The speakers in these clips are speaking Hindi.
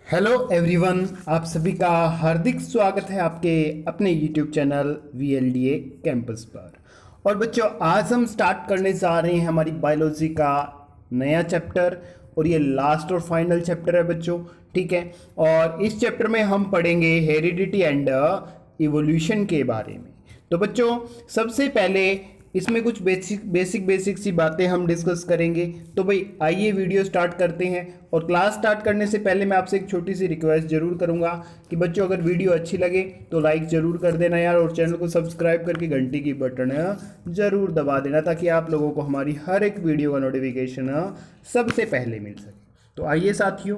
हेलो एवरीवन, आप सभी का हार्दिक स्वागत है आपके अपने यूट्यूब चैनल VLDA कैंपस पर। और बच्चों, आज हम स्टार्ट करने जा रहे हैं हमारी बायोलॉजी का नया चैप्टर और ये लास्ट और फाइनल चैप्टर है बच्चों। ठीक है, और इस चैप्टर में हम पढ़ेंगे हेरिडिटी एंड इवोल्यूशन के बारे में। तो बच्चों, सबसे पहले इसमें कुछ बेसिक सी बातें हम डिस्कस करेंगे। तो भाई आइए वीडियो स्टार्ट करते हैं। और क्लास स्टार्ट करने से पहले मैं आपसे एक छोटी सी रिक्वेस्ट जरूर करूंगा कि बच्चों, अगर वीडियो अच्छी लगे तो लाइक जरूर कर देना यार, और चैनल को सब्सक्राइब करके घंटी की बटन जरूर दबा देना, ताकि आप लोगों को हमारी हर एक वीडियो का नोटिफिकेशन सबसे पहले मिल सके। तो आइए साथियों,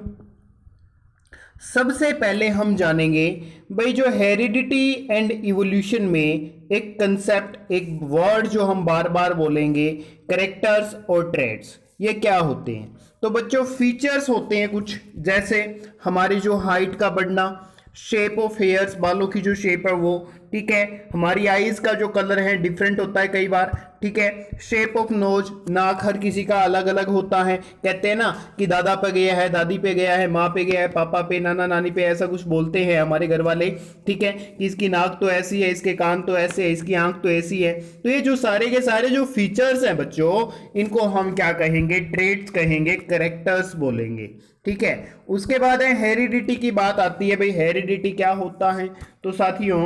सबसे पहले हम जानेंगे भाई जो हेरिडिटी एंड इवोल्यूशन में एक कंसेप्ट, एक वर्ड जो हम बार बार बोलेंगे, कैरेक्टर्स और ट्रेड्स, ये क्या होते हैं। तो बच्चों, फीचर्स होते हैं कुछ, जैसे हमारी जो हाइट का बढ़ना, शेप ऑफ हेयर्स, बालों की जो शेप है वो, ठीक है। हमारी आईज का जो कलर है डिफरेंट होता है कई बार, ठीक है। शेप ऑफ नोज, नाक हर किसी का अलग अलग होता है। कहते हैं ना कि दादा पे गया है, दादी पे गया है, माँ पे गया है, पापा पे, नाना नानी पे, ऐसा कुछ बोलते हैं हमारे घर वाले, ठीक है, कि इसकी नाक तो ऐसी है, इसके कान तो ऐसे है, इसकी आंख तो ऐसी है। तो ये जो सारे के सारे जो फीचर्स हैं बच्चों, इनको हम क्या कहेंगे, ट्रेट्स कहेंगे, कैरेक्टर्स बोलेंगे, ठीक है। उसके बाद है हेरिडिटी की बात आती है। भाई हेरिडिटी क्या होता है, तो साथियों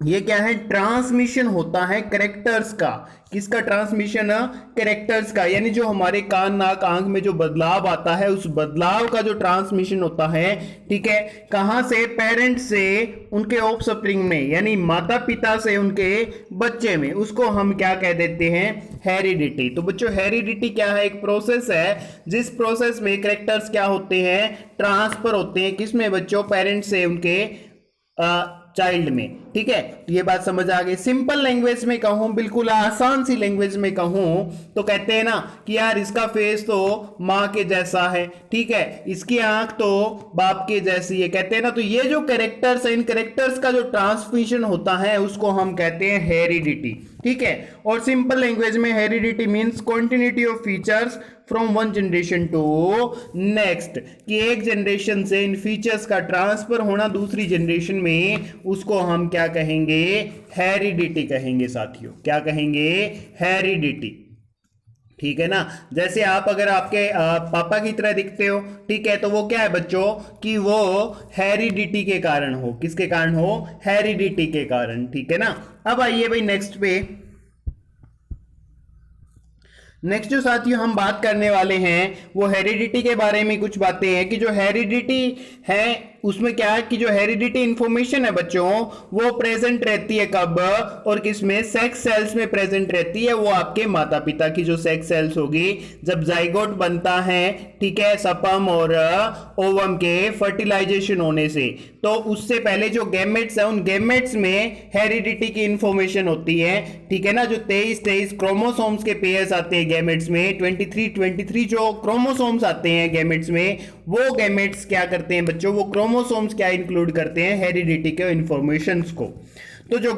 ये क्या है, ट्रांसमिशन होता है कैरेक्टर्स का। किसका ट्रांसमिशन है, कैरेक्टर्स का, यानी जो हमारे कान नाक आंख में जो बदलाव आता है, उस बदलाव का जो ट्रांसमिशन होता है, ठीक है, कहां से, पेरेंट से उनके ऑफस्प्रिंग में, यानी माता पिता से उनके बच्चे में, उसको हम क्या कह देते हैं, हेरिडिटी। तो बच्चों, हेरिडिटी क्या है, एक प्रोसेस है जिस प्रोसेस में कैरेक्टर्स क्या होते हैं, ट्रांसफर होते हैं, किसमें बच्चों, पेरेंट से उनके चाइल्ड में, ठीक है। ये बात समझ आ गई। सिंपल लैंग्वेज में कहूं, बिल्कुल आसान सी लैंग्वेज में कहूं, तो कहते हैं ना कि यार इसका फेस तो माँ के जैसा है, ठीक है, इसकी आंख तो बाप के जैसी है, कहते हैं ना। तो ये जो कैरेक्टर्स है, इन कैरेक्टर्स का जो ट्रांसमिशन होता है, उसको हम कहते हैं हेरिडिटी, ठीक है। और सिंपल लैंग्वेज में heredity means continuity of features from one generation to next, कि एक जनरेशन से इन फीचर्स का ट्रांसफर होना दूसरी जनरेशन में, उसको हम क्या कहेंगे, हेरिडिटी कहेंगे साथियों। क्या कहेंगे, हेरिडिटी, ठीक है ना। जैसे आप अगर आपके पापा की तरह दिखते हो, ठीक है, तो वो क्या है बच्चों, कि वो हेरिडिटी के कारण हो। किसके कारण हो, हेरिडिटी के कारण, ठीक है ना। अब आइए भाई नेक्स्ट पे, नेक्स्ट जो साथियों हम बात करने वाले हैं वो हेरिडिटी के बारे में कुछ बातें हैं, कि जो हेरिडिटी है उसमें क्या है, कि जो हेरिडिटी इंफॉर्मेशन है बच्चों, वो प्रेजेंट रहती है कब और किसमें, सेक्स सेल्स में प्रेजेंट रहती है। वो आपके माता पिता की जो सेक्स सेल्स होगी, जब जाइगोट बनता है, ठीक है, सपर्म और ओवम के फर्टिलाइजेशन होने से, तो उससे पहले जो गैमेट्स है, उन गैमेट्स में हेरिडिटी की इंफॉर्मेशन होती है, ठीक है ना। जो 23 क्रोमोसोम्स के पेयर्स आते हैं गैमेट्स में, 23 जो क्रोमोसोम्स आते हैं गैमेट्स में, वो गैमेट्स क्या करते हैं बच्चों, वो क्रोमोसोम्स क्या इंक्लूड करते हैं, हेरिडिटी के इंफॉर्मेशंस को। तो जो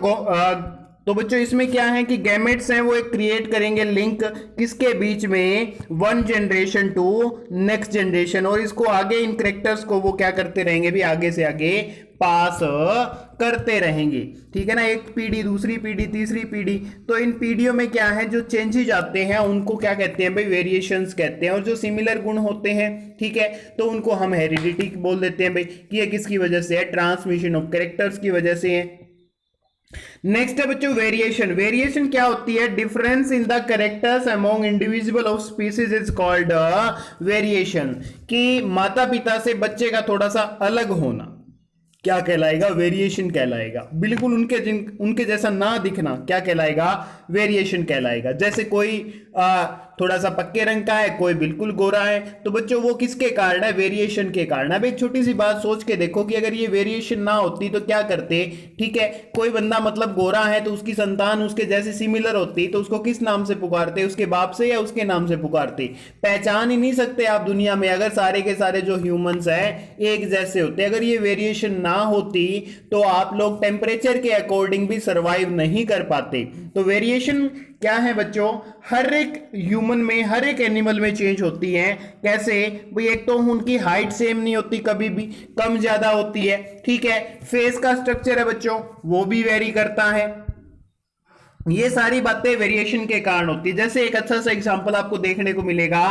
तो बच्चों इसमें क्या है कि गैमेट्स हैं वो एक क्रिएट करेंगे लिंक, किसके बीच में, one generation to next generation, और इसको आगे इन कैरेक्टर्स को वो क्या करते रहेंगे भी, आगे से आगे पास करते रहेंगे, ठीक है ना। एक पीढ़ी, दूसरी पीढ़ी, तीसरी पीढ़ी, तो इन पीढ़ियों में क्या है, जो चेंजेस आते हैं उनको क्या कहते हैं भाई, वेरिएशंस कहते हैं। और जो सिमिलर गुण होते हैं, ठीक है, तो उनको हम हेरिडिटी बोल देते हैं भाई, कि ये किसकी वजह से है, ट्रांसमिशन ऑफ कैरेक्टर्स की वजह से है। नेक्स्ट है बच्चों वेरिएशन। वेरिएशन क्या होती है, difference in the characters among individual of species is called variation, कि माता पिता से बच्चे का थोड़ा सा अलग होना क्या कहलाएगा, वेरिएशन कहलाएगा। बिल्कुल उनके जैसा ना दिखना क्या कहलाएगा, वेरिएशन कहलाएगा। जैसे कोई थोड़ा सा पक्के रंग का है, कोई बिल्कुल गोरा है, तो बच्चों वो किसके कारण है, वेरिएशन के कारण। अब एक छोटी सी बात सोच के देखो कि अगर ये वेरिएशन ना होती तो क्या करते, ठीक है, कोई बंदा मतलब गोरा है तो उसकी संतान उसके जैसे सिमिलर होती, तो उसको किस नाम से पुकारते, उसके बाप से या उसके नाम से पुकारते। पहचान ही नहीं सकते आप दुनिया में, अगर सारे के सारे जो ह्यूमंस हैं एक जैसे होते। अगर ये वेरिएशन ना होती तो आप लोग टेम्परेचर के अकॉर्डिंग भी सर्वाइव नहीं कर पाते। तो वेरिएशन क्या है बच्चों, हर एक ह्यूमन में, हर एक एनिमल में चेंज होती है। कैसे भाई, एक तो उनकी हाइट सेम नहीं होती, कभी भी कम ज्यादा होती है, ठीक है। फेस का स्ट्रक्चर है बच्चों, वो भी वेरी करता है। ये सारी बातें वेरिएशन के कारण होती है। जैसे एक अच्छा सा एग्जांपल आपको देखने को मिलेगा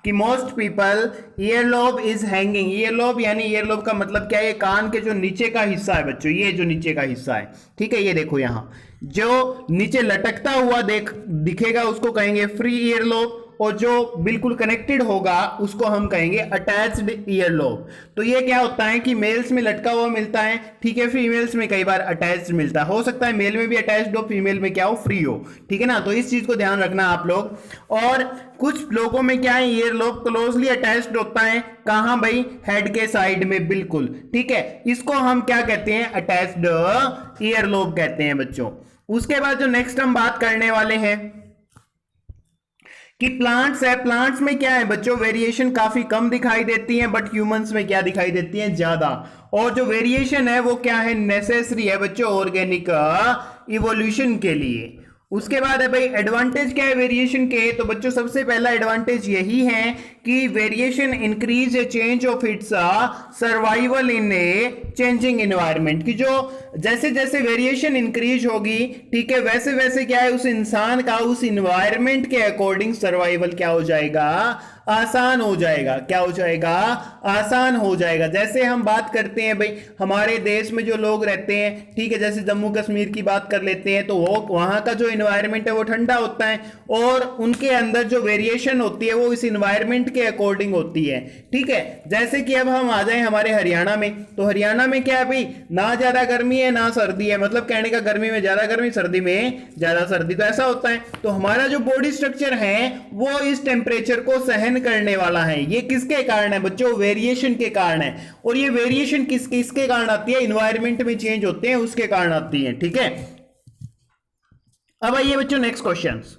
कि most people earlobe is hanging. Earlobe यानी ईयरलोब का मतलब क्या है, ये कान के जो नीचे का हिस्सा है बच्चों, ये जो नीचे का हिस्सा है, ठीक है, ये देखो यहां जो नीचे लटकता हुआ दिखेगा उसको कहेंगे फ्री ईयरलोब, और जो बिल्कुल कनेक्टेड होगा उसको हम कहेंगे अटैच्ड ईयरलोब। तो ये क्या होता है कि मेल्स में लटका हुआ मिलता है, ठीक है, फीमेल्स में कई बार अटैच्ड मिलता है। हो सकता है मेल में भी अटैच्ड हो, फीमेल में क्या हो, फ्री हो, ठीक है ना। तो इस चीज को ध्यान रखना आप लोग। और कुछ लोगों में क्या है, ईयरलोब क्लोजली अटैच्ड होता है, कहां भाई, हेड के साइड में, बिल्कुल, ठीक है। इसको हम क्या कहते हैं, अटैच्ड ईयरलोब कहते हैं बच्चों। उसके बाद जो नेक्स्ट हम बात करने वाले हैं कि प्लांट्स है। प्लांट्स में क्या है बच्चों, वेरिएशन काफी कम दिखाई देती है, बट ह्यूमंस में क्या दिखाई देती है, ज्यादा। और जो वेरिएशन है वो क्या है, नेसेसरी है बच्चों ऑर्गेनिक इवोल्यूशन के लिए। उसके बाद है भाई एडवांटेज क्या है वेरिएशन के, तो बच्चों सबसे पहला एडवांटेज यही है कि variation increase A change of its survival in a changing environment, कि जो जैसे जैसे वेरिएशन इंक्रीज होगी, ठीक है, वैसे वैसे क्या है, उस इंसान का उस इन्वायरमेंट के अकॉर्डिंग सर्वाइवल क्या हो जाएगा, आसान हो जाएगा। क्या हो जाएगा, आसान हो जाएगा। जैसे हम बात करते हैं भाई हमारे देश में जो लोग रहते हैं, ठीक है, जैसे जम्मू कश्मीर की बात कर लेते हैं, तो वो वहां का जो इन्वायरमेंट है वो ठंडा होता है, और उनके अंदर जो वेरिएशन होती है वो इस इन्वायरमेंट के अकॉर्डिंग होती है, ठीक है। जैसे कि अब हम आ जाए हमारे हरियाणा में, तो हरियाणा में क्या है भाई, ना ज्यादा गर्मी है ना सर्दी है, मतलब कहने का गर्मी में ज्यादा गर्मी, सर्दी में ज्यादा सर्दी, तो ऐसा होता है। तो हमारा जो बॉडी स्ट्रक्चर है वो इस टेम्परेचर को सहन करने वाला है। ये किसके कारण है बच्चों, वेरिएशन के कारण है। और ये वेरिएशन किसके कारण आती है, इन्वायरमेंट में चेंज होते हैं उसके कारण आती है, ठीक है। अब आइए बच्चों नेक्स्ट क्वेश्चंस,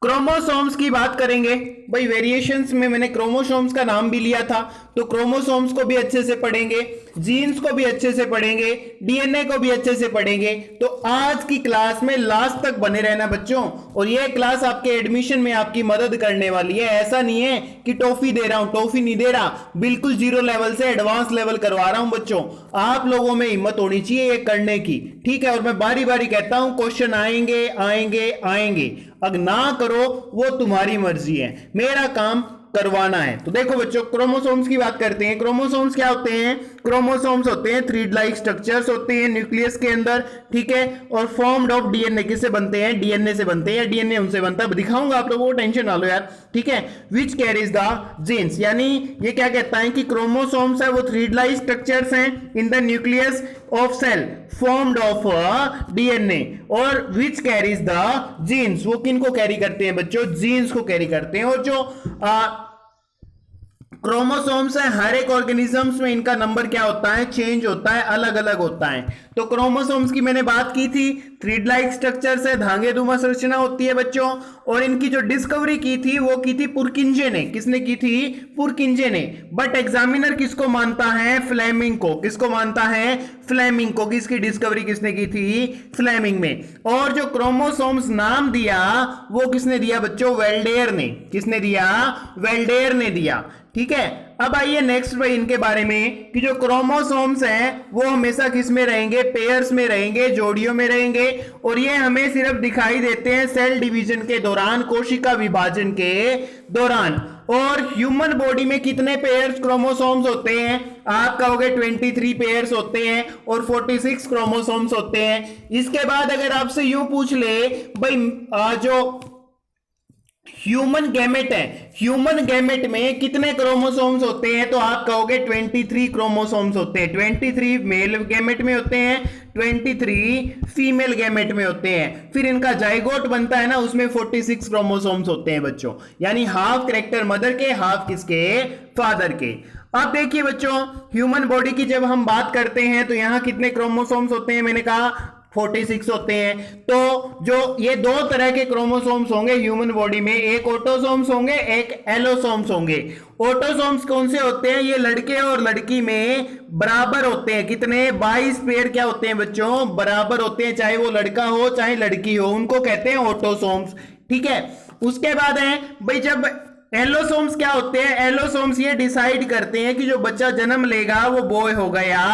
क्रोमोसोम्स की बात करेंगे। भाई वेरिएशंस में मैंने क्रोमोसोम्स का नाम भी लिया था, तो क्रोमोसोम्स को भी अच्छे से पढ़ेंगे, जीन्स को भी अच्छे से पढ़ेंगे, डीएनए को भी अच्छे से पढ़ेंगे। तो आज की क्लास में लास्ट तक बने रहना बच्चों, और यह क्लास आपके एडमिशन में आपकी मदद करने वाली है। ऐसा नहीं है कि टॉफी दे रहा हूं, टॉफी नहीं दे रहा, बिल्कुल जीरो लेवल से एडवांस लेवल करवा रहा हूं बच्चों। आप लोगों में हिम्मत होनी चाहिए ये करने की, ठीक है। और मैं बारी बारी कहता हूं क्वेश्चन आएंगे आएंगे आएंगे, अगर ना करो वो तुम्हारी मर्जी है, मेरा काम करवाना है। तो देखो बच्चों क्रोमोसोम्स की बात करते हैं। क्रोमोसोम्स क्या होते हैं, क्रोमोसोम्स होते हैं थ्रेड लाइक स्ट्रक्चर्स होते हैं न्यूक्लियस के अंदर, ठीक है, और फॉर्म्ड ऑफ डीएनए। किससे बनते हैं, डीएनए से बनते हैं, डीएनए उनसे बनता है, दिखाऊंगा आप लोगों को, टेंशन ना लो यार, ठीक है। विच कैरीज द जीन्स, यानी ये क्या कहता है कि क्रोमोसोम्स है वो थ्रेड लाइक स्ट्रक्चर्स हैं in the nucleus of cell formed of DNA, और विच कैरीज द जीन्स, वो किनको कैरी करते हैं बच्चों, जीन्स को कैरी करते हैं। और जो क्रोमोसोम्स है हर एक ऑर्गेनिजम्स में इनका नंबर क्या होता है, चेंज होता है, अलग अलग होता है। तो क्रोमोसोम्स की मैंने बात की थी, थ्रेड लाइक स्ट्रक्चर्स है, धागेनुमा संरचना होती है बच्चों। और इनकी जो डिस्कवरी की थी वो की थी पुरकिंजे ने। किसने की थी, पुरकिंजे ने। बट एग्जामिनर किसको मानता है, फ्लेमिंग को। किसको मानता है, फ्लेमिंग को। किसकी डिस्कवरी किसने की थी, फ्लेमिंग में। और जो क्रोमोसोम्स नाम दिया वो किसने दिया बच्चों, वेल्डेयर ने। किसने दिया, वेल्डेयर ने दिया, ठीक है। अब आइए नेक्स्ट भाई इनके बारे में कि जो क्रोमोसोम्स हैं वो हमेशा किस में रहेंगे, पेयर्स में रहेंगे, जोड़ियों में रहेंगे। और ये हमें सिर्फ दिखाई देते हैं सेल डिवीजन के दौरान, कोशिका विभाजन के दौरान। और ह्यूमन बॉडी में कितने पेयर्स क्रोमोसोम्स होते हैं, आप कहोगे 23 पेयर्स होते हैं और 46 क्रोमोसोम्स होते हैं। इसके बाद अगर आपसे यूं पूछ ले भाई जो ह्यूमन गैमेट है, ह्यूमन गैमेट में कितने क्रोमोसोम्स होते हैं, तो आप कहोगे 23 क्रोमोसोम्स होते हैं। 23 मेल गैमेट में होते हैं, 23 फीमेल गैमेट में होते हैं। फिर इनका जाइगोट बनता है ना, उसमें 46 क्रोमोसोम्स होते हैं बच्चों, यानी हाफ कैरेक्टर मदर के, हाफ किसके, फादर के। अब देखिए बच्चों ह्यूमन बॉडी की जब हम बात करते हैं तो यहां कितने क्रोमोसोम्स होते हैं, मैंने कहा 46 होते हैं। तो जो ये दो तरह के क्रोमोसोम्स होंगे ह्यूमन बॉडी में, एक ऑटोसोम्स होंगे, एक एलोसोम्स होंगे। ऑटोसोम्स कौन से होते हैं? ये लड़के और लड़की में बराबर होते हैं। कितने? 22 पेयर क्या होते हैं बच्चों? बराबर होते हैं, चाहे वो लड़का हो चाहे लड़की हो, उनको कहते हैं ऑटोसोम्स। ठीक है, उसके बाद है भाई, जब एलोसोम्स क्या होते हैं? एलोसोम्स ये डिसाइड करते हैं कि जो बच्चा जन्म लेगा वो बॉय होगा या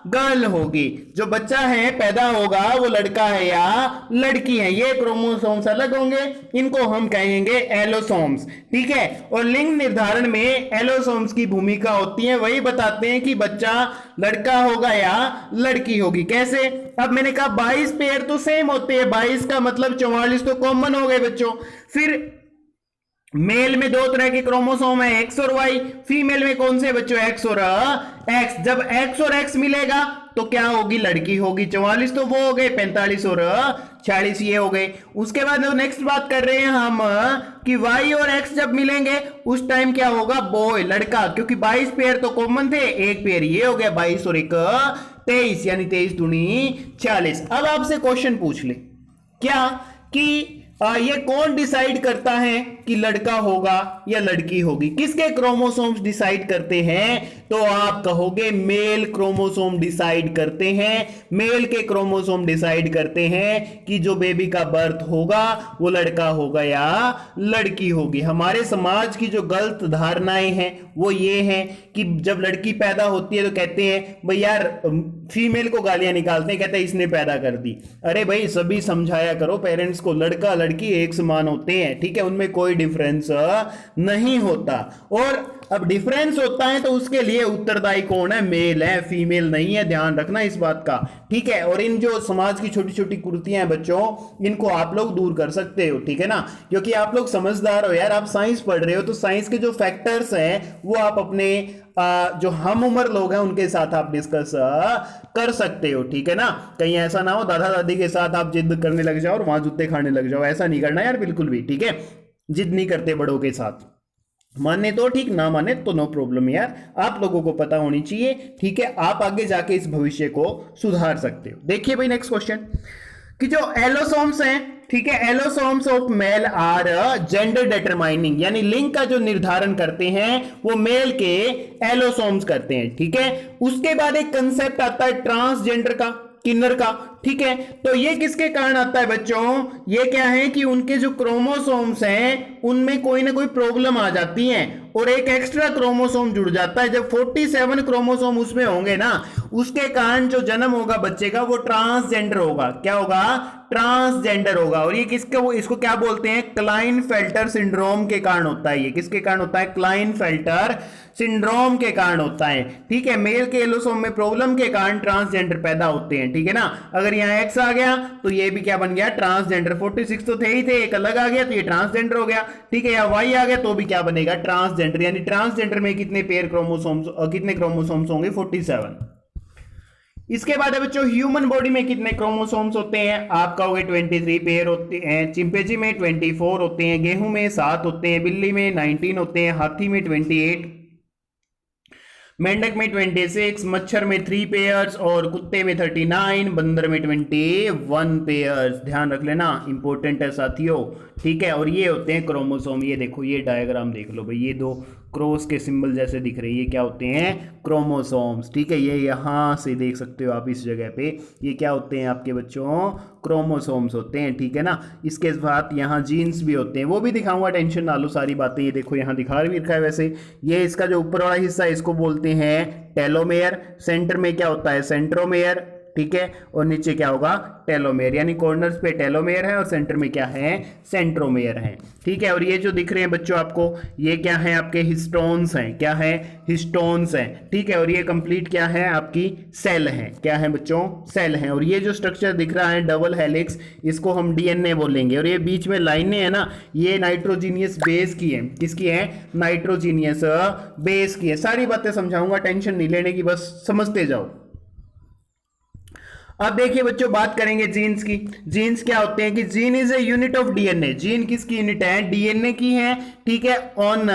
गर्ल होगी, जो बच्चा है पैदा होगा वो लड़का है या लड़की है। ये क्रोमोसोम्स अलग होंगे, इनको हम कहेंगे एलोसोम्स। ठीक है, और लिंग निर्धारण में एलोसोम्स की भूमिका होती है, वही बताते हैं कि बच्चा लड़का होगा या लड़की होगी। कैसे? अब मैंने कहा 22 पेयर तो सेम होते हैं, 22 का मतलब 44 तो कॉमन हो गए बच्चों। फिर मेल में दो तरह के क्रोमोसोम है, एक्स और वाई। फीमेल में कौन से बच्चों? एक्स और एक्स। जब एक्स और एक्स मिलेगा तो क्या होगी? लड़की होगी। 44 तो वो हो गए, 45 और 46 ये हो गए। उसके बाद नेक्स्ट बात कर रहे हैं हम कि वाई और एक्स जब मिलेंगे उस टाइम क्या होगा? बॉय, लड़का, क्योंकि 22 पेयर तो कॉमन थे, एक पेयर ये हो गया, 22 और 1 23, यानी 23 दूनी 40। अब आपसे क्वेश्चन पूछ ले क्या कि ये कौन डिसाइड करता है कि लड़का होगा या लड़की होगी? किसके क्रोमोसोम्स डिसाइड करते हैं? तो आप कहोगे मेल क्रोमोसोम डिसाइड करते हैं। मेल के क्रोमोसोम डिसाइड करते हैं कि जो बेबी का बर्थ होगा वो लड़का होगा या लड़की होगी। हमारे समाज की जो गलत धारणाएं हैं वो ये हैं कि जब लड़की पैदा होती है तो कहते हैं भाई यार, फीमेल को गालियां निकालते हैं, कहते हैं इसने पैदा कर दी। अरे भाई, सभी समझाया करो पेरेंट्स को, लड़का लड़की एक समान होते हैं। ठीक है, उनमें कोई डिफरेंस नहीं होता। और अब डिफरेंस होता है तो उसके लिए उत्तरदायी कौन है? मेल है, फीमेल नहीं है, ध्यान रखना इस बात का। ठीक है, और इन जो समाज की छोटी छोटी कुर्तियां हैं बच्चों, इनको आप लोग दूर कर सकते हो। ठीक है ना, क्योंकि आप लोग समझदार हो यार, आप साइंस पढ़ रहे हो, तो साइंस के जो फैक्टर्स हैं वो आप अपने जो हम उम्र लोग हैं उनके साथ आप डिस्कस कर सकते हो। ठीक है ना, कहीं ऐसा ना हो दादा दादी के साथ आप जिद करने लग जाओ और वहां जूते खाने लग जाओ, ऐसा नहीं करना यार बिल्कुल भी। ठीक है, जिद नहीं करते बड़ों के साथ, माने तो ठीक, ना माने तो नो प्रॉब्लम यार, आप लोगों को पता होनी चाहिए। ठीक है, आप आगे जाके इस भविष्य को सुधार सकते हो। देखिए भाई नेक्स्ट क्वेश्चन कि जो एलोसोम्स हैं, ठीक है, allosomes of male are gender determining, यानी लिंग का जो निर्धारण करते हैं वो मेल के एलोसोम्स करते हैं। ठीक है, उसके बाद एक कंसेप्ट आता है ट्रांसजेंडर का, किन्नर का। ठीक है, तो ये किसके कारण आता है बच्चों? ये क्या है कि उनके जो क्रोमोसोम्स हैं उनमें कोई ना कोई प्रॉब्लम आ जाती है और एक एक्स्ट्रा क्रोमोसोम जुड़ जाता है। जब 47 क्रोमोसोम उसमें होंगे ना, उसके कारण जो जन्म होगा बच्चे का वो ट्रांसजेंडर होगा। क्या होगा? ट्रांसजेंडर होगा। और ये किसके, वो इसको क्या बोलते हैं? क्लाइनफेल्टर सिंड्रोम के कारण होता है। ये किसके कारण होता है? क्लाइनफेल्टर सिंड्रोम के कारण होता है। ठीक है, मेल के एलोसोम में प्रॉब्लम के कारण ट्रांसजेंडर पैदा होते हैं। ठीक है ना, अगर यहाँ एक्स आ गया तो ये भी क्या बन गया? ट्रांसजेंडर। 46 तो थे ही थे, एक अलग आ गया तो ये ट्रांसजेंडर हो गया। ठीक है, या वाई आ गया तो भी क्या बनेगा? ट्रांसजेंडर। यानी ट्रांसजेंडर में कितने पेयर क्रोमोसोम्स, कितने क्रोमोसोम्स होंगे? 47। इसके बाद है बच्चों ह्यूमन बॉडी में कितने क्रोमोसोम्स होते हैं? आप कहोगे 23 पेयर होते हैं, चिंपैंजी में 24 होते हैं, गेहूं में 7 होते हैं, बिल्ली में 19 होते हैं, हाथी में 28, मेंढक में 26, मच्छर में 3 पेयर्स और कुत्ते में 39, बंदर में 21 पेयर्स। ध्यान रख लेना, इंपॉर्टेंट है साथियों। ठीक है, और ये होते हैं क्रोमोसोम। ये देखो, ये डायग्राम देख लो भाई, ये दो क्रॉस के सिंबल जैसे दिख रहे हैं, ये क्या होते हैं? क्रोमोसोम्स। ठीक है, ये यहाँ से देख सकते हो आप इस जगह पे, ये क्या होते हैं आपके बच्चों? क्रोमोसोम्स होते हैं। ठीक है ना, इसके साथ यहाँ जीन्स भी होते हैं, वो भी दिखाऊंगा, टेंशन ना लो, सारी बातें ये देखो यहाँ दिखा भी रखा है। वैसे ये इसका जो ऊपर वाला हिस्सा है इसको बोलते हैं टेलोमेयर, सेंटर में क्या होता है? सेंट्रोमेयर। ठीक है, और नीचे क्या होगा? टेलोमेयर। यानी कॉर्नर्स पे टेलोमेयर है और सेंटर में क्या है? सेंट्रोमेयर है। ठीक है, और ये जो दिख रहे हैं बच्चों आपको, ये क्या है? आपके हिस्टोन्स हैं। क्या है? हिस्टोन्स हैं। ठीक है, और ये कंप्लीट क्या है? आपकी सेल है। क्या है बच्चों? सेल है। और ये जो स्ट्रक्चर दिख रहा है डबल हेलिक्स, इसको हम डीएनए बोलेंगे। और ये बीच में लाइनें है ना, ये नाइट्रोजीनियस बेस की है। किसकी है? नाइट्रोजीनियस बेस की है। सारी बातें समझाऊंगा, टेंशन नहीं लेने की, बस समझते जाओ। अब देखिए बच्चों, बात करेंगे जीन्स की। जीन्स क्या होते हैं कि gene is a unit of DNA. Gene किसकी यूनिट है? डीएनए की है, ठीक है, ऑन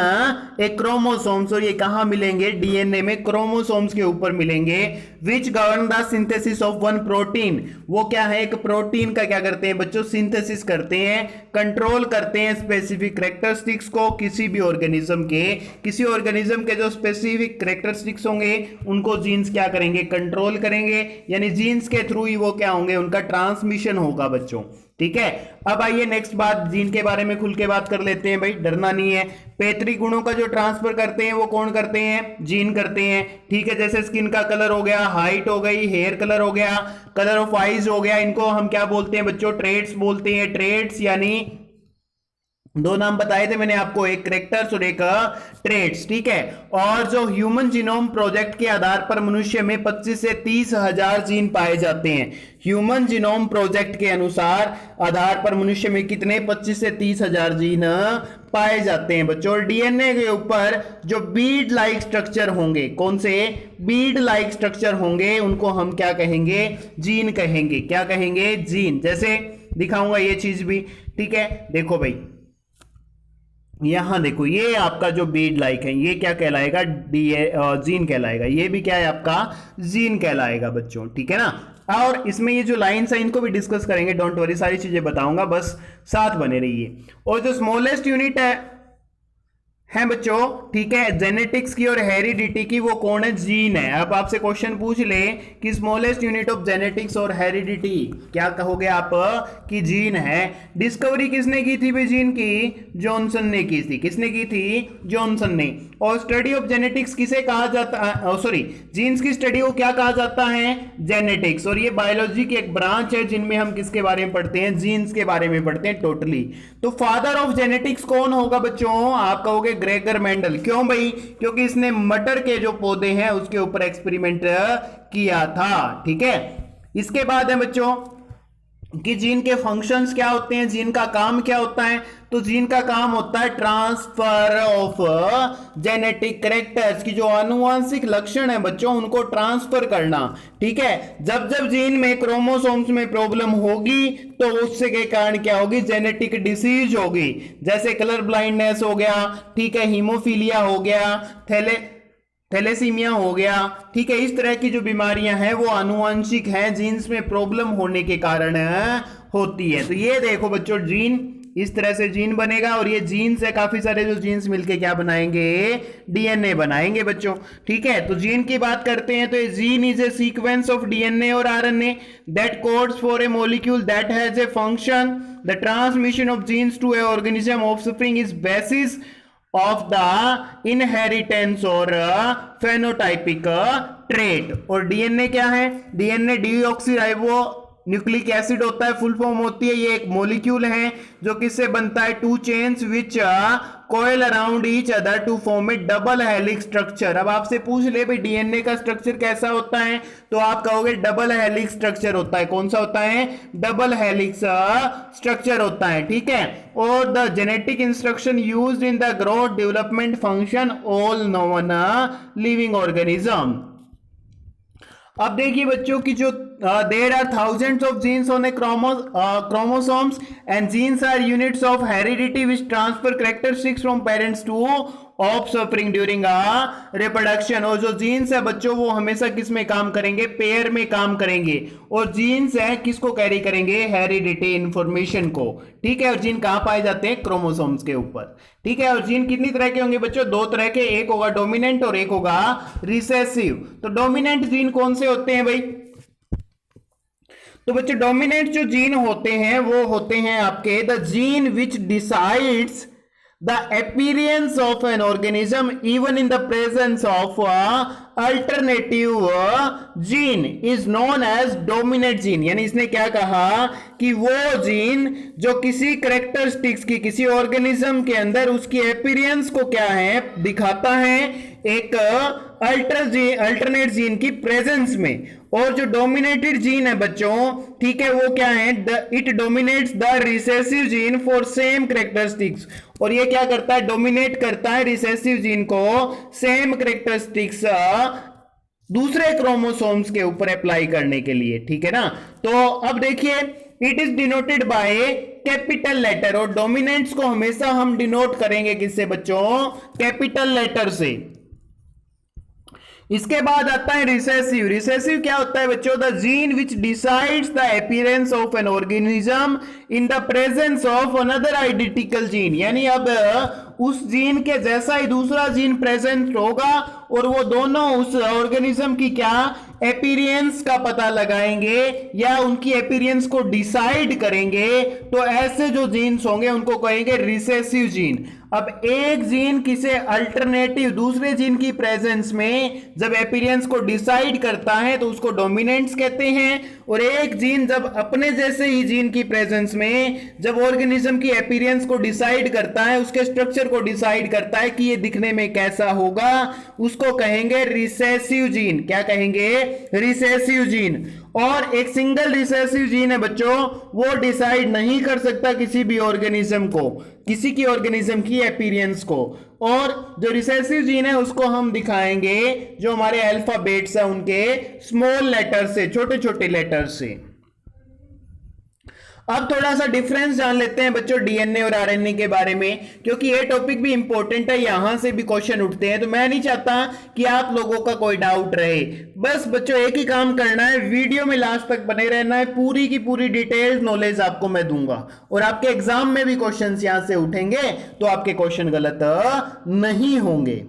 ए क्रोमोसोम्स। और ये कहां मिलेंगे? डीएनए में क्रोमोसोम्स के ऊपर मिलेंगे। Which govern the synthesis of one protein. वो क्या है? एक प्रोटीन का क्या करते हैं बच्चों? सिंथेसिस करते हैं, कंट्रोल करते हैं स्पेसिफिक कैरेक्टरिस्टिक्स को किसी भी ऑर्गेनिज्म के। किसी ऑर्गेनिज्म के जो स्पेसिफिक कैरेक्टरिस्टिक्स होंगे उनको जीन्स क्या करेंगे? कंट्रोल करेंगे। यानी जीन्स के थ्रू ही वो क्या होंगे? उनका ट्रांसमिशन होगा बच्चों, ठीक है। अब आइए नेक्स्ट बात, जीन के बारे में खुल के बात कर लेते हैं भाई, डरना नहीं है। पैतृक गुणों का जो ट्रांसफर करते हैं वो कौन करते हैं? जीन करते हैं, ठीक है। जैसे स्किन का कलर हो गया, हाइट हो गई, हेयर कलर हो गया, कलर ऑफ आईज हो गया, इनको हम क्या बोलते हैं बच्चों? ट्रेट्स बोलते हैं। ट्रेट्स यानी दो नाम बताए थे मैंने आपको, एक कैरेक्टर्स और एक ट्रेट्स, ठीक है। और जो ह्यूमन जीनोम प्रोजेक्ट के आधार पर मनुष्य में 25 से 30 हजार जीन पाए जाते हैं। ह्यूमन जीनोम प्रोजेक्ट के अनुसार आधार पर मनुष्य में कितने? 25 से 30 हजार जीन पाए जाते हैं बच्चों। और डीएनए के ऊपर जो बीड लाइक स्ट्रक्चर होंगे, कौन से? बीड लाइक स्ट्रक्चर होंगे, उनको हम क्या कहेंगे? जीन कहेंगे। क्या कहेंगे? जीन। जैसे दिखाऊंगा ये चीज भी, ठीक है। देखो भाई, यहां देखो, ये आपका जो बीड लाइक है ये क्या कहलाएगा? जीन कहलाएगा। ये भी क्या है आपका? जीन कहलाएगा बच्चों, ठीक है ना। और इसमें ये जो लाइन्स है इनको भी डिस्कस करेंगे, डोंट वरी, सारी चीजें बताऊंगा, बस साथ बने रहिए। और जो स्मॉलेस्ट यूनिट है बच्चों, ठीक है, जेनेटिक्स की और हेरिडिटी की, वो कौन है? जीन है। अब आपसे क्वेश्चन पूछ ले कि स्मॉलेस्ट यूनिट ऑफ जेनेटिक्स और हेरिडिटी, क्या कहोगे आप? कि जीन है। डिस्कवरी किसने की थी भाई जीन की? जॉनसन ने की थी। किसने की थी? जॉनसन ने। और स्टडी ऑफ जेनेटिक्स किसे कहा जाता है? सॉरी, जीन्स की स्टडी को क्या कहा जाता है? जेनेटिक्स। और ये बायोलॉजी की एक ब्रांच है जिनमें हम किसके बारे में पढ़ते हैं? जीन्स के बारे में पढ़ते हैं टोटली। तो फादर ऑफ जेनेटिक्स कौन होगा बच्चों? आप कहोगे ग्रेगर मेंडल। क्यों भाई? क्योंकि इसने मटर के जो पौधे हैं उसके ऊपर एक्सपेरिमेंट किया था, ठीक है। इसके बाद है बच्चों कि जीन के फंक्शंस क्या होते हैं, जीन का काम क्या होता है? तो जीन का काम होता है ट्रांसफर ऑफ जेनेटिक कैरेक्टर्स की जो आनुवंशिक लक्षण है बच्चों उनको ट्रांसफर करना, ठीक है। जब जब जीन में क्रोमोसोम्स में प्रॉब्लम होगी तो उससे के कारण क्या होगी? जेनेटिक डिसीज होगी। जैसे कलर ब्लाइंडनेस हो गया, ठीक है, हीमोफीलिया हो गया, थैलेसीमिया हो गया, ठीक है। इस तरह की जो बीमारियां हैं वो आनुवंशिक हैं, जीन्स में प्रॉब्लम होने के कारण होती है। तो ये देखो बच्चों, जीन इस तरह से जीन बनेगा और ये जीन से काफी सारे जो जीन्स मिलके क्या बनाएंगे? डीएनए बनाएंगे बच्चों, ठीक है। तो जीन की बात करते हैं तो ये gene is a sequence of DNA और RNA that codes for a molecule that has a function. The transmission of genes to a organism offspring is basis of the inheritance और फेनोटाइपिक ट्रेट। और डीएनए क्या है? डीएनए डीऑक्सीराइबो न्यूक्लिक एसिड होता है, फुल फॉर्म होती है। ये एक मॉलिक्यूल है जो किससे बनता है? Two chains which coil around each other to form a double helix structure. अब आपसे पूछ ले भाई डीएनए का स्ट्रक्चर कैसा होता है, तो आप कहोगे डबल हेलिक्स स्ट्रक्चर होता है। कौन सा होता है? डबल हेलिक्स स्ट्रक्चर होता है, ठीक है। और the genetic instruction used in the growth development function all non living organism. अब देखिए बच्चों की जो there are thousands of genes on a chromosomes and genes are units of heredity which transfer characteristics from parents to offspring during reproduction. और जो जीन्स है बच्चों वो हमेशा किस में काम करेंगे? पेयर में काम करेंगे। और जीन्स है किसको कैरी करेंगे? हेरिडिटी इंफॉर्मेशन को, ठीक है। और जीन कहां पाए जाते हैं? क्रोमोसोम्स के ऊपर, ठीक है। और जीन कितनी तरह के होंगे बच्चों? दो तरह के, एक होगा डोमिनेंट और एक होगा रिसेसिव। तो डोमिनेंट जीन कौन से होते हैं भाई? तो बच्चों डोमिनेंट जो जीन होते हैं वो होते हैं आपके the gene which decides the appearance of an organism even in the presence of alternative gene is known as dominant gene। यानी इसने क्या कहा कि वो जीन जो किसी कैरेक्टरिस्टिक्स की किसी ऑर्गेनिज्म के अंदर उसकी अपीयरेंस को क्या है? दिखाता है एक अल्टरनेट जीन की प्रेजेंस में। और जो डोमिनेटेड जीन है बच्चों, ठीक है, वो क्या है? It dominates the recessive gene for same characteristics. और ये क्या करता है? डोमिनेट करता है रिसेसिव जीन को सेम कैरेक्टरिस्टिक्स दूसरे क्रोमोसोम्स के ऊपर अप्लाई करने के लिए, ठीक है ना। तो अब देखिए, it is denoted by capital letter, और डोमिनेंट्स को हमेशा हम डिनोट करेंगे किससे बच्चों, कैपिटल लेटर से। इसके बाद आता है रिसेसिव। रिसेसिव क्या होता है बच्चों, the gene which decides the appearance of an organism in the presence of another identical gene, यानी अब उस जीन के जैसा ही दूसरा जीन प्रेजेंट होगा और वो दोनों उस ऑर्गेनिज्म की क्या अपीयरेंस का पता लगाएंगे या उनकी अपीयरेंस को डिसाइड करेंगे, तो ऐसे जो जीन्स होंगे उनको कहेंगे रिसेसिव जीन। अब एक जीन किसी अल्टरनेटिव दूसरे जीन की प्रेजेंस में जब अपीयरेंस को डिसाइड करता है तो उसको डोमिनेंट्स कहते हैं, और एक जीन जब अपने जैसे ही जीन की प्रेजेंस में जब ऑर्गेनिज्म की अपीयरेंस को डिसाइड करता है, उसके स्ट्रक्चर को डिसाइड करता है कि ये दिखने में कैसा होगा, उसको कहेंगे रिसेसिव जीन। क्या कहेंगे, रिसेसिव जीन। और एक सिंगल रिसेसिव जीन है बच्चों, वो डिसाइड नहीं कर सकता किसी भी ऑर्गेनिज्म को, किसी की ऑर्गेनिज्म की अपीयरेंस को। और जो रिसेसिव जीन है उसको हम दिखाएंगे जो हमारे अल्फाबेट्स है उनके स्मॉल लेटर से, छोटे छोटे लेटर से। अब थोड़ा सा डिफरेंस जान लेते हैं बच्चों डीएनए और आरएनए के बारे में, क्योंकि ये टॉपिक भी इंपॉर्टेंट है, यहां से भी क्वेश्चन उठते हैं, तो मैं नहीं चाहता कि आप लोगों का कोई डाउट रहे। बस बच्चों एक ही काम करना है, वीडियो में लास्ट तक बने रहना है, पूरी की पूरी डिटेल्ड नॉलेज आपको मैं दूंगा, और आपके एग्जाम में भी क्वेश्चन यहां से उठेंगे तो आपके क्वेश्चन गलत नहीं होंगे।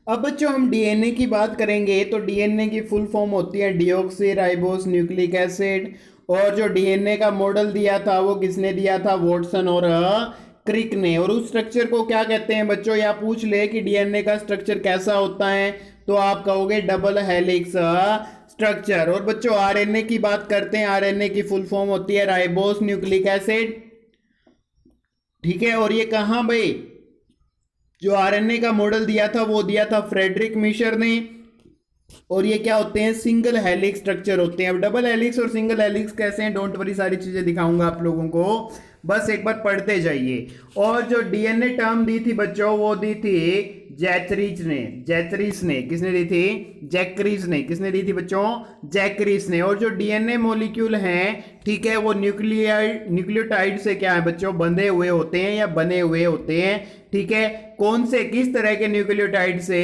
अब बच्चों हम डीएनए की बात करेंगे, तो डीएनए की फुल फॉर्म होती है डीऑक्सी राइबोस न्यूक्लिक एसिड, और जो डीएनए का मॉडल दिया था वो किसने दिया था, वॉटसन और क्रिक ने। और उस स्ट्रक्चर को क्या कहते हैं बच्चों, या पूछ ले कि डीएनए का स्ट्रक्चर कैसा होता है, तो आप कहोगे डबल हेलिक्स स्ट्रक्चर। और बच्चों आरएनए की बात करते हैं, आरएनए की फुल फॉर्म होती है राइबोस न्यूक्लिक एसिड, ठीक है। और ये कहाँ भाई, जो आरएनए का मॉडल दिया था वो दिया था फ्रेडरिक मिशर ने, और ये क्या होते हैं, सिंगल हेलिक्स स्ट्रक्चर होते हैं। अब डबल हेलिक्स और सिंगल हेलिक्स कैसे हैं, डोंट वरी, सारी चीजें दिखाऊंगा आप लोगों को, बस एक बार पढ़ते जाइए। और जो डीएनए टर्म दी थी बच्चों वो दी थी जैकरीज ने, जैकरीज ने, किसने दी थी, जैकरीज ने, किसने दी थी बच्चों, जैकरीज ने। और जो डीएनए मॉलिक्यूल हैं, ठीक है, वो न्यूक्लियोटाइड से क्या है बच्चों, बंधे हुए होते हैं या बने हुए होते हैं, ठीक है। कौन से, किस तरह के न्यूक्लियोटाइड से,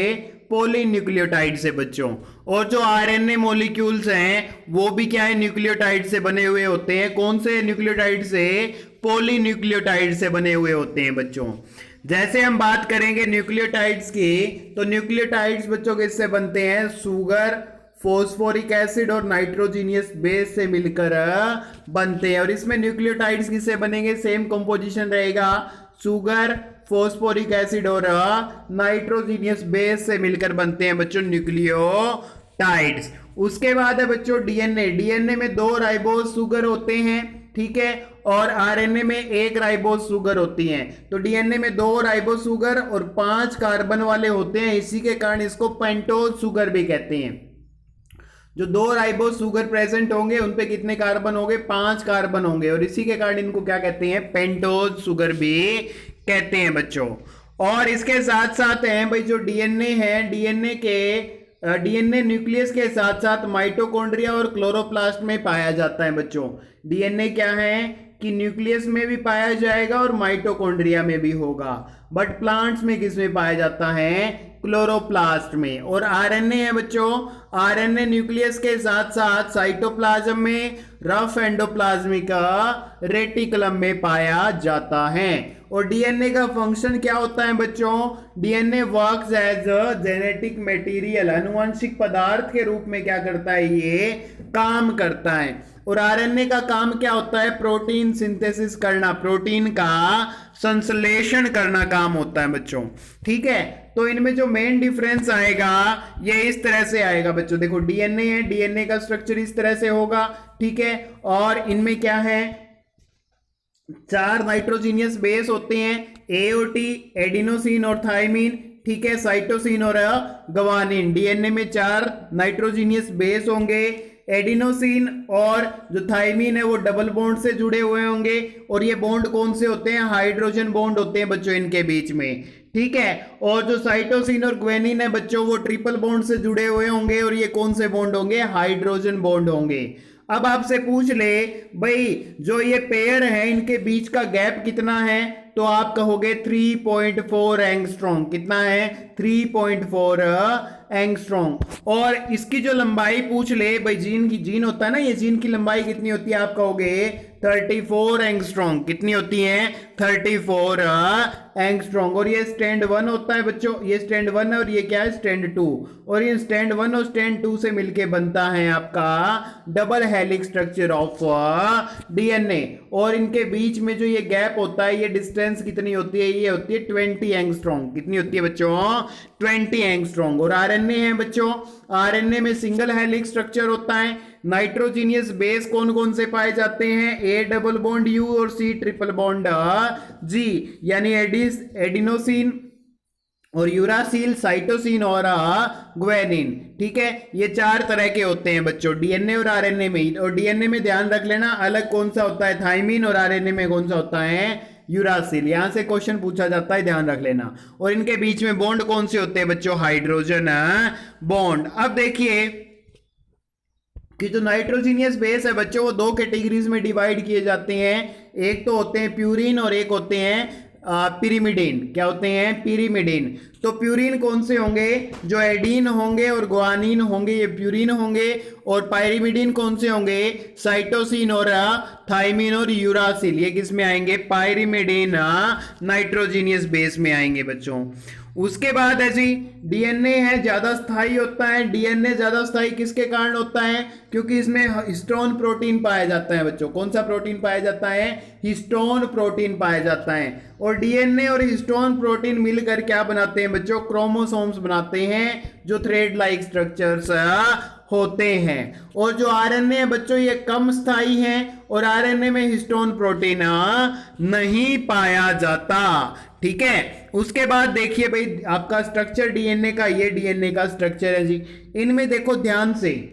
पॉलीन्यूक्लियोटाइड से बच्चों। और जो आरएनए मॉलिक्यूल्स हैं वो भी क्या है, न्यूक्लियोटाइड से बने हुए होते हैं। कौन से न्यूक्लियोटाइड से, पॉलीन्यूक्लियोटाइड से बने हुए होते हैं बच्चों। जैसे हम बात करेंगे न्यूक्लियोटाइड्स की, तो न्यूक्लियोटाइड्स बच्चों किससे बनते हैं, शुगर, फॉस्फोरिक एसिड और नाइट्रोजीनियस बेस से मिलकर बनते हैं। और इसमें न्यूक्लियोटाइड्स किससे बनेंगे, सेम कंपोजिशन रहेगा, शुगर, फॉस्फोरिक एसिड और नाइट्रोजीनियस बेस से मिलकर बनते हैं बच्चों न्यूक्लियोटाइड्स। उसके बाद है बच्चों डीएनए। डीएनए में 2 राइबोस शुगर होते हैं, ठीक है, और आरएनए में 1 राइबोस शुगर होती है। तो डीएनए में 2 राइबोस शुगर और 5 कार्बन वाले होते हैं, इसी के कारण इसको पेंटोज शुगर भी कहते हैं। जो 2 राइबोस शुगर प्रेजेंट होंगे उन पे कितने कार्बन होंगे, 5 कार्बन होंगे, और इसी के कारण इनको क्या कहते हैं, पेंटोज शुगर भी कहते हैं बच्चों। और इसके साथ साथ हैं भाई जो डीएनए है, डीएनए न्यूक्लियस के साथ साथ माइटोकॉन्ड्रिया और क्लोरोप्लास्ट में पाया जाता है बच्चों। डीएनए क्या है कि न्यूक्लियस में भी पाया जाएगा और माइटोकॉन्ड्रिया में भी होगा, बट प्लांट्स में किस में पाया जाता है, क्लोरोप्लास्ट में। और आरएनए है बच्चों, आरएनए न्यूक्लियस के साथ साथ साइटोप्लाज्म में, रफ एंडोप्लाज्मिक रेटिकुलम में पाया जाता है। और डीएनए का फंक्शन क्या होता है बच्चों, DNA works as a genetic material, आनुवंशिक पदार्थ के रूप में क्या करता है, ये काम करता है। और आरएनए का काम क्या होता है, प्रोटीन सिंथेसिस करना, प्रोटीन का संश्लेषण करना काम होता है बच्चों, ठीक है। तो इनमें जो मेन डिफरेंस आएगा ये इस तरह से आएगा बच्चों, देखो डीएनए है, डीएनए का स्ट्रक्चर इस तरह से होगा, ठीक है। और इनमें क्या है, 4 नाइट्रोजीनियस बेस होते हैं, एओटी, एडिनोसिन और थाइमिन, ठीक है, साइटोसिन और गवानिन। डीएनए में 4 नाइट्रोजीनियस बेस होंगे, एडिनोसिन और जो थाइमिन है वो डबल बॉन्ड से जुड़े हुए होंगे, और ये बॉन्ड कौन से होते हैं, हाइड्रोजन बॉन्ड होते हैं बच्चों इनके बीच में, ठीक है। और जो साइटोसिन और ग्वेनिन है बच्चों वो ट्रिपल बॉन्ड से जुड़े हुए होंगे और ये कौन से बॉन्ड होंगे, हाइड्रोजन बॉन्ड होंगे। अब आपसे पूछ ले भाई जो ये पेयर है इनके बीच का गैप कितना है, तो आप कहोगे 3.4 एंगस्ट्रॉम। कितना है, 3.4 एंगस्ट्रॉम। और इसकी जो लंबाई पूछ ले भाई, जीन होता है ना, ये जीन की लंबाई कितनी होती है, आप कहोगे 34 एंगस्ट्रॉम। कितनी होती है, 34 एंगस्ट्रॉम। और ये स्टैंड 1 होता है बच्चों, ये स्टैंड 1 है और ये क्या है, स्टैंड 2। और ये स्टैंड 1 और स्टैंड 2 से मिलके बनता है आपका double helix structure of DNA. और इनके बीच में जो ये गैप होता है, ये डिस्टेंस कितनी होती है, ये होती है 20 एंगस्ट्रॉम। कितनी होती है बच्चों, 20 एंगस्ट्रॉम। और आरएनए है बच्चों, आरएनए में सिंगल हेलिक्स स्ट्रक्चर होता है। नाइट्रोजीनियस बेस कौन कौन से पाए जाते हैं, ए डबल बॉन्ड यू और सी ट्रिपल बॉन्ड जी, यानी एडिनोसिन और यूरासिल, साइटोसिन और ग्वेनिन। ठीक है, ये 4 तरह के होते हैं बच्चों डीएनए और आरएनए में। और डीएनए में ध्यान रख लेना अलग कौन सा होता है, थाइमिन, और आरएनए में कौन सा होता है, यूरासिल। यहां से क्वेश्चन पूछा जाता है, ध्यान रख लेना। और इनके बीच में बॉन्ड कौन से होते हैं बच्चों, हाइड्रोजन बॉन्ड। अब देखिए कि जो नाइट्रोजीनियस बेस है बच्चों वो 2 कैटेगरीज में डिवाइड किए जाते हैं। एक तो होते हैं प्यूरिन और एक होते हैं पिरिमिडिन। क्या होते हैं, पिरिमिडिन। तो प्यूरिन कौन से होंगे, जो एडीन होंगे और ग्वानिन होंगे, ये प्यूरिन होंगे। और पायरिमिडिन कौन से होंगे, साइटोसिन और थाइमिन और यूरासिल, ये किस में आएंगे, पायरिमिडिन नाइट्रोजीनियस बेस में आएंगे बच्चों। उसके बाद है जी डीएनए है, ज्यादा स्थायी होता है। डीएनए ज्यादा स्थायी किसके कारण होता है, क्योंकि इसमें हिस्टोन प्रोटीन पाया जाता है बच्चों। कौन सा प्रोटीन पाया जाता है, हिस्टोन प्रोटीन पाया जाता है। और डीएनए और हिस्टोन प्रोटीन मिलकर क्या बनाते हैं बच्चों, क्रोमोसोम्स बनाते हैं, जो थ्रेड लाइक स्ट्रक्चर्स होते हैं। और जो आरएनए है बच्चों ये कम स्थायी है और आरएनए में हिस्टोन प्रोटीन नहीं पाया जाता। ठीक है, उसके बाद देखिए भाई आपका स्ट्रक्चर डीएनए का, ये डीएनए का स्ट्रक्चर है जी। इनमें देखो ध्यान से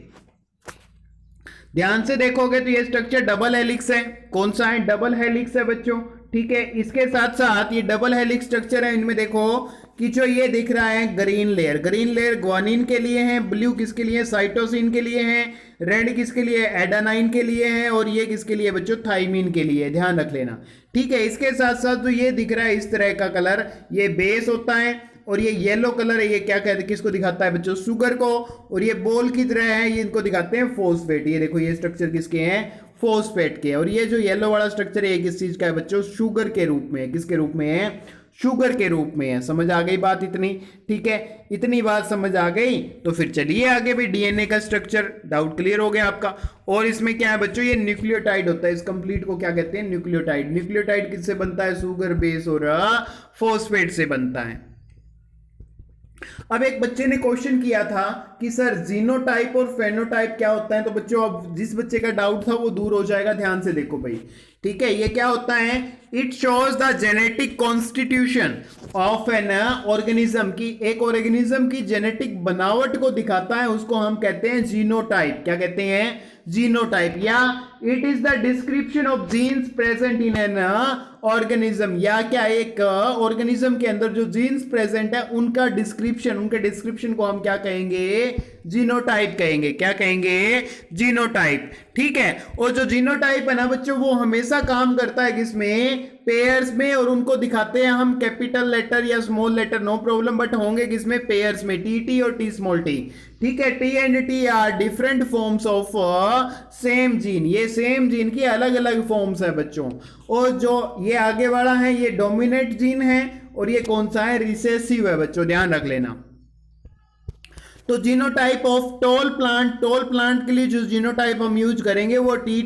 देखोगे तो ये स्ट्रक्चर डबल हेलिक्स है। कौन सा है, डबल हेलिक्स है बच्चों। ठीक है, इसके साथ साथ ये डबल हेलिक्स स्ट्रक्चर है। इनमें देखो कि जो ये दिख रहा है green layer, green layer guanine के लिए है, ब्लू किसके लिए, साइटोसिन के लिए है, रेड किसके लिए, एडानाइन के लिए है, और ये किसके लिए बच्चों, थाइमिन के लिए। ध्यान रख लेना। ठीक है, इसके साथ साथ जो ये दिख रहा है इस तरह का कलर, ये बेस होता है। और ये येलो कलर है, ये क्या कहते हैं, किसको दिखाता है बच्चों, शुगर को। और ये बॉल की तरह है, ये इनको दिखाते हैं फॉस्फेट। ये देखो ये स्ट्रक्चर किसके हैं, फॉस्फेट के। और ये जो येलो वाला स्ट्रक्चर है किस चीज का है बच्चों, शुगर के रूप में है। किसके रूप में है, शुगर के रूप में है। समझ आ गई बात इतनी। ठीक है, इतनी बात समझ आ गई तो फिर चलिए आगे भी। डीएनए का स्ट्रक्चर डाउट क्लियर हो गया आपका। और इसमें क्या है बच्चों, ये न्यूक्लियोटाइड होता है। इस कंप्लीट को क्या कहते हैं, न्यूक्लियोटाइड। न्यूक्लियोटाइड किससे बनता है, शुगर बेस और फॉस्फेट से बनता है। अब एक बच्चे ने क्वेश्चन किया था कि सर जीनोटाइप और फेनोटाइप क्या होता है। तो बच्चों अब जिस बच्चे का डाउट था वो दूर हो जाएगा। ध्यान से देखो भाई। ठीक है, ये क्या होता है, it shows the genetic constitution of an organism की, एक ऑर्गेनिज्म की जेनेटिक बनावट को दिखाता है, उसको हम कहते हैं जीनोटाइप। क्या कहते हैं, जीनोटाइप। या it is the description of genes present in an organism, या क्या एक ऑर्गेनिज्म के अंदर जो जीन्स प्रेजेंट है उनका डिस्क्रिप्शन, उनके डिस्क्रिप्शन को हम क्या कहेंगे, जीनोटाइप कहेंगे। क्या कहेंगे, जीनोटाइप। ठीक है, और जो जीनोटाइप है ना बच्चों वो हमेशा काम करता है किसमें, पेयर्स में। और उनको दिखाते हैं हम कैपिटल लेटर या small letter, no problem, but होंगे किसमें, पेयर्स में, टी टी और टी स्मॉल टी। ठीक है, T and T are different forms of same gene. ये सेम जीन की अलग अलग फॉर्म्स है बच्चों। और जो ये आगे वाला है ये डोमिनेंट जीन है और ये कौन सा है, रिसेसिव है बच्चों। ध्यान रख लेना। तो genotype of tall plant, tall plant के लिए जो जीनोटाइप हम यूज करेंगे वो टी,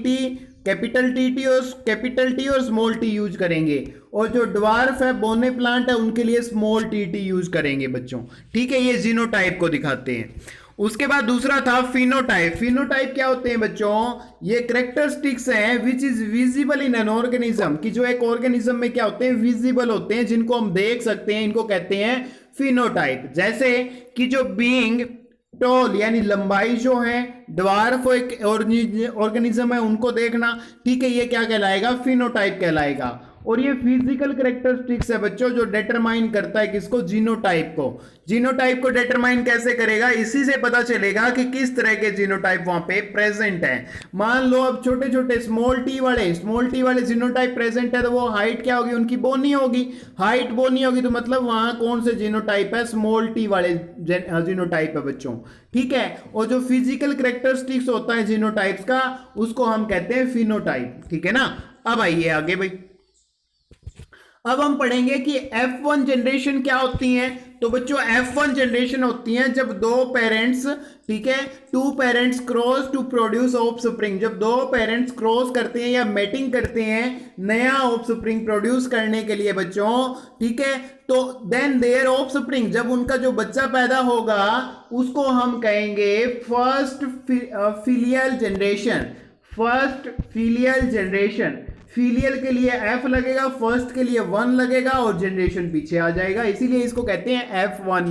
कैपिटल टी और स्मॉल टी यूज करेंगे। और जो ड्वार्फ है, बोने प्लांट है, उनके लिए स्मॉल टी यूज करेंगे बच्चों। ठीक है, ये जीनोटाइप को दिखाते हैं। उसके बाद दूसरा था फिनोटाइप। फिनोटाइप क्या होते हैं बच्चों, ये कैरेक्टरिस्टिक्स हैं which is visible in an organism, कि जो एक ऑर्गेनिज्म में क्या होते हैं, विजिबल होते हैं, जिनको हम देख सकते हैं, इनको कहते हैं फिनोटाइप। जैसे कि जो बीइंग टॉल यानी लंबाई जो है, ड्वार्फ एक ऑर्गेनिज्म है उनको देखना। ठीक है, ये क्या कहलाएगा, फिनोटाइप कहलाएगा। और ये फिजिकल कैरेक्टरिस्टिक्स है बच्चों जो डिटरमाइन करता है किसको, जीनोटाइप को। जीनोटाइप को डिटरमाइन कैसे करेगा, इसी से पता चलेगा कि किस तरह के जीनोटाइप वहां पे प्रेजेंट है। मान लो अब छोटे छोटे स्मॉल टी वाले जीनोटाइप प्रेजेंट है, तो वो हाइट क्या होगी उनकी, बोनी होगी। हाइट बोनी होगी तो मतलब वहां कौन से जीनोटाइप है, स्मॉल टी वाले जीनोटाइप है बच्चों, ठीक है। और जो फिजिकल कैरेक्टरिस्टिक्स होता है जीनोटाइप्स का, उसको हम कहते हैं फिनोटाइप, ठीक है ना। अब आइए आगे भाई, अब हम पढ़ेंगे कि F1 जनरेशन क्या होती है। तो बच्चों F1 जनरेशन होती है जब दो पेरेंट्स, ठीक है, two parents cross to produce offspring. जब दो पेरेंट्स क्रॉस करते हैं या मैटिंग करते हैं नया ऑफस्प्रिंग प्रोड्यूस करने के लिए बच्चों, ठीक है, तो देन देयर ऑफस्प्रिंग, जब उनका जो बच्चा पैदा होगा उसको हम कहेंगे first filial generation. First filial generation, filial के लिए F लगेगा, फर्स्ट के लिए 1 लगेगा और जनरेशन पीछे आ जाएगा, इसीलिए इसको कहते हैं F1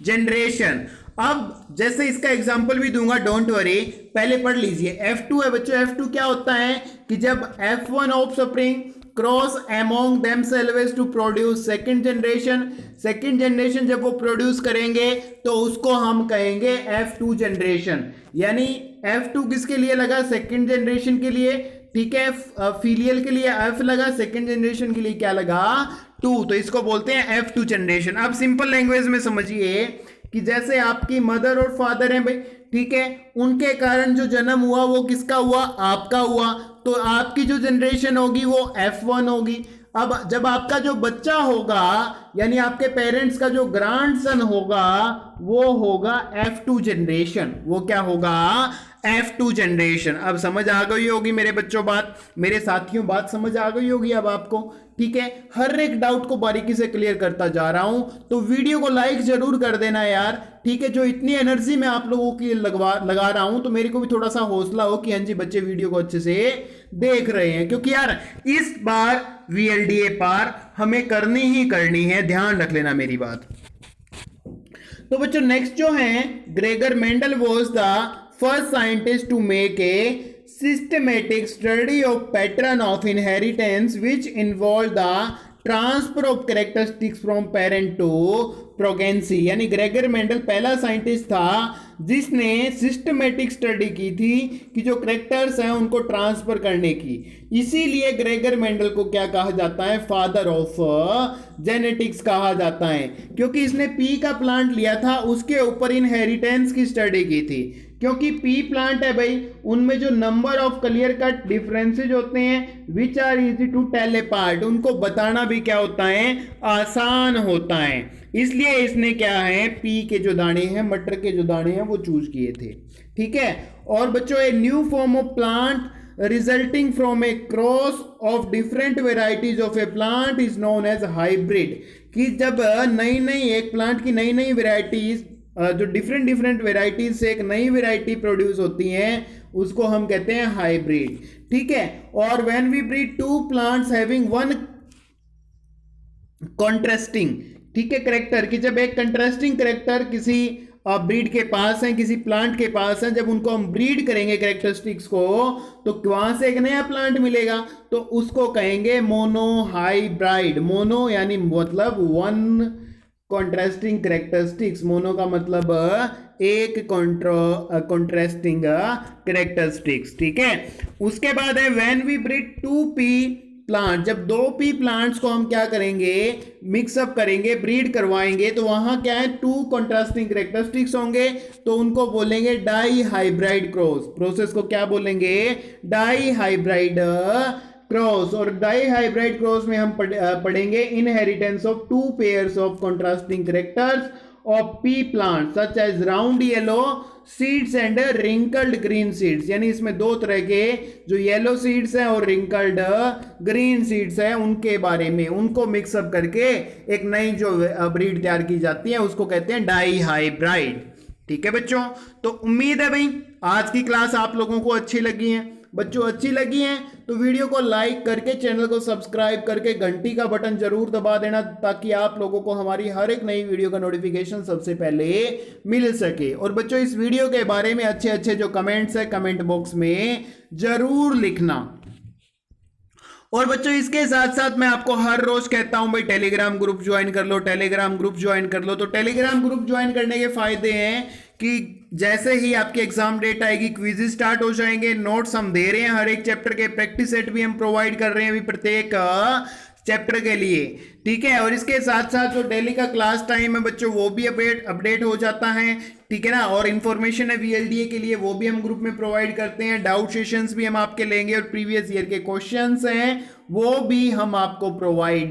जनरेशन। अब जैसे इसका एग्जांपल भी दूंगा, डोंट वरी, पहले पढ़ लीजिए। F2 है बच्चों, F2 क्या होता है कि जब F1 offspring cross among themselves to produce second generation. Second generation जब वो प्रोड्यूस करेंगे तो उसको हम कहेंगे F2 जनरेशन। यानी F2 किसके लिए लगा, सेकंड जनरेशन के लिए, ठीक है। फिलियल के लिए F लगा, सेकंड जनरेशन के लिए क्या लगा, 2, तो इसको बोलते हैं F2 जनरेशन। अब सिंपल लैंग्वेज में समझिए कि जैसे आपकी मदर और फादर हैं भाई, ठीक है, उनके कारण जो जन्म हुआ वो किसका हुआ, आपका हुआ, तो आपकी जो जनरेशन होगी वो F1 होगी। अब जब आपका जो बच्चा होगा यानी आपके पेरेंट्स का जो ग्रैंडसन होगा वो होगा F2 जनरेशन। वो क्या होगा, F2 जनरेशन। अब समझ आ गई होगी मेरे बच्चों बात, मेरे साथियों बात समझ आ गई होगी अब आपको, ठीक है। हर एक डाउट को बारीकी से क्लियर करता जा रहा हूं, तो वीडियो को लाइक जरूर कर देना यार, ठीक है। जो इतनी एनर्जी मैं आप लोगों की लगा रहा हूं, तो मेरे को भी थोड़ा सा हौसला हो कि हाँ जी बच्चे वीडियो को अच्छे से देख रहे हैं, क्योंकि यार इस बार VLDA पार हमें करनी ही करनी है, ध्यान रख लेना मेरी बात। तो बच्चों नेक्स्ट जो है, Gregor Mendel was the first scientist to make a systematic study of pattern of inheritance which involve the transfer of characteristics from parent to progeny। यानी ग्रेगर मेंडल पहला साइंटिस्ट था जिसने सिस्टमेटिक स्टडी की थी कि जो करेक्टर्स हैं उनको ट्रांसफर करने की, इसीलिए ग्रेगर मेंडल को क्या कहा जाता है, फादर ऑफ जेनेटिक्स कहा जाता है, क्योंकि इसने पी का प्लांट लिया था, उसके ऊपर इनहेरिटेंस की स्टडी की थी। क्योंकि पी प्लांट है भाई, उनमें जो number of clear cut differences होते हैं which are easy to tell apart, उनको बताना भी क्या होता है, आसान होता है। इसलिए इसने क्या है, पी के जो दाने हैं, मटर के जो दाने हैं वो चूज किए थे, ठीक है। और बच्चों a new form of plant resulting from a cross of different varieties of a plant is known as hybrid. कि जब नई नई एक प्लांट की नई नई वेराइटीज, जो डिफरेंट वेराइटीज से एक नई वेराइटी प्रोड्यूस होती हैं उसको हम कहते हैं हाइब्रिड, ठीक है। और when we breed two plants having one contrasting, ठीक है, करेक्टर, कि जब एक कंट्रास्टिंग करेक्टर किसी ब्रीड के पास है, किसी प्लांट के पास है, जब उनको हम ब्रीड करेंगे करेक्टरिस्टिक्स को, तो वहां से एक नया प्लांट मिलेगा, तो उसको कहेंगे मोनोहाइब्रिड। मोनो यानी मतलब वन कॉन्ट्रास्टिंग करेक्टरिस्टिक्स, मोनो का मतलब एक कॉन्ट्रास्टिंग करेक्टरिस्टिक्स, ठीक है। उसके बाद है when we breed two pea plant, जब दो पी प्लांट्स को हम क्या करेंगे, मिक्सअप करेंगे, ब्रीड करवाएंगे, तो वहां क्या है, टू कॉन्ट्रास्टिंग करेक्टरिस्टिक्स होंगे, तो उनको बोलेंगे डाई हाइब्रिड क्रॉस। प्रोसेस को क्या बोलेंगे, डाई हाइब्रिड क्रॉस। और डाई हाइब्रिड क्रॉस में हम पढ़ेंगे inheritance of two pairs of contrasting characters of pea plant such as round yellow seeds and wrinkled green seeds. यानी इसमें दो तरह के जो येलो सीड्स हैं और रिंकल्ड ग्रीन सीड्स हैं उनके बारे में, उनको मिक्सअप करके एक नई जो ब्रीड तैयार की जाती है उसको कहते हैं डाई हाइब्रिड, ठीक है बच्चों। तो उम्मीद है भाई आज की क्लास आप लोगों को अच्छी लगी है। बच्चों अच्छी लगी हैं तो वीडियो को लाइक करके, चैनल को सब्सक्राइब करके घंटी का बटन जरूर दबा देना, ताकि आप लोगों को हमारी हर एक नई वीडियो का नोटिफिकेशन सबसे पहले मिल सके। और बच्चों इस वीडियो के बारे में अच्छे अच्छे जो कमेंट्स है कमेंट बॉक्स में जरूर लिखना। और बच्चों इसके साथ साथ मैं आपको हर रोज कहता हूं भाई टेलीग्राम ग्रुप ज्वाइन कर लो, टेलीग्राम ग्रुप ज्वाइन कर लो। तो टेलीग्राम ग्रुप ज्वाइन करने के फायदे हैं कि जैसे ही आपकी एग्जाम डेट आएगी क्विज स्टार्ट हो जाएंगे, नोट्स हम दे रहे हैं हर एक चैप्टर के, प्रैक्टिस सेट भी हम प्रोवाइड कर रहे हैं अभी प्रत्येक चैप्टर के लिए, ठीक है। और इसके साथ साथ जो डेली का क्लास टाइम है बच्चों वो भी अपडेट हो जाता है, ठीक है ना। और इन्फॉर्मेशन है वीएलडीए के लिए वो भी हम ग्रुप में प्रोवाइड करते हैं, डाउट सेशंस भी हम आपके लेंगे और प्रीवियस ईयर के क्वेश्चंस हैं वो भी हम आपको प्रोवाइड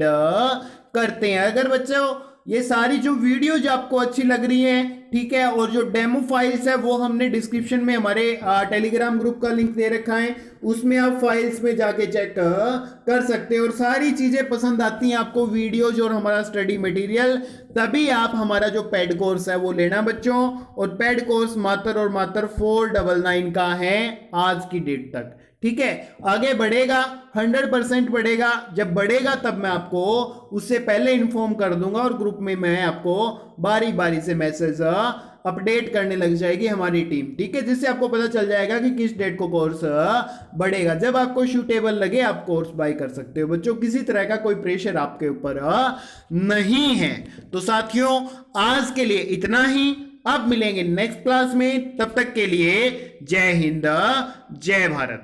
करते हैं। अगर बच्चों ये सारी जो वीडियोज आपको अच्छी लग रही हैं, ठीक है, और जो डेमो फाइल्स है वो हमने डिस्क्रिप्शन में हमारे टेलीग्राम ग्रुप का लिंक दे रखा है, उसमें आप फाइल्स में जाके चेक कर सकते हैं। और सारी चीजें पसंद आती हैं आपको वीडियोज और हमारा स्टडी मटेरियल, तभी आप हमारा जो पेड कोर्स है वो लेना बच्चों। और पेड कोर्स मात्र और मात्र 499 का है आज की डेट तक, ठीक है। आगे बढ़ेगा 100% बढ़ेगा, जब बढ़ेगा तब मैं आपको उससे पहले इन्फॉर्म कर दूंगा और ग्रुप में मैं आपको बारी बारी से मैसेज अपडेट करने लग जाएगी हमारी टीम, ठीक है, जिससे आपको पता चल जाएगा कि किस डेट को कोर्स बढ़ेगा। जब आपको सूटेबल लगे आप कोर्स बाय कर सकते हो बच्चों, किसी तरह का कोई प्रेशर आपके ऊपर नहीं है। तो साथियों आज के लिए इतना ही, अब मिलेंगे नेक्स्ट क्लास में, तब तक के लिए जय हिंद जय भारत।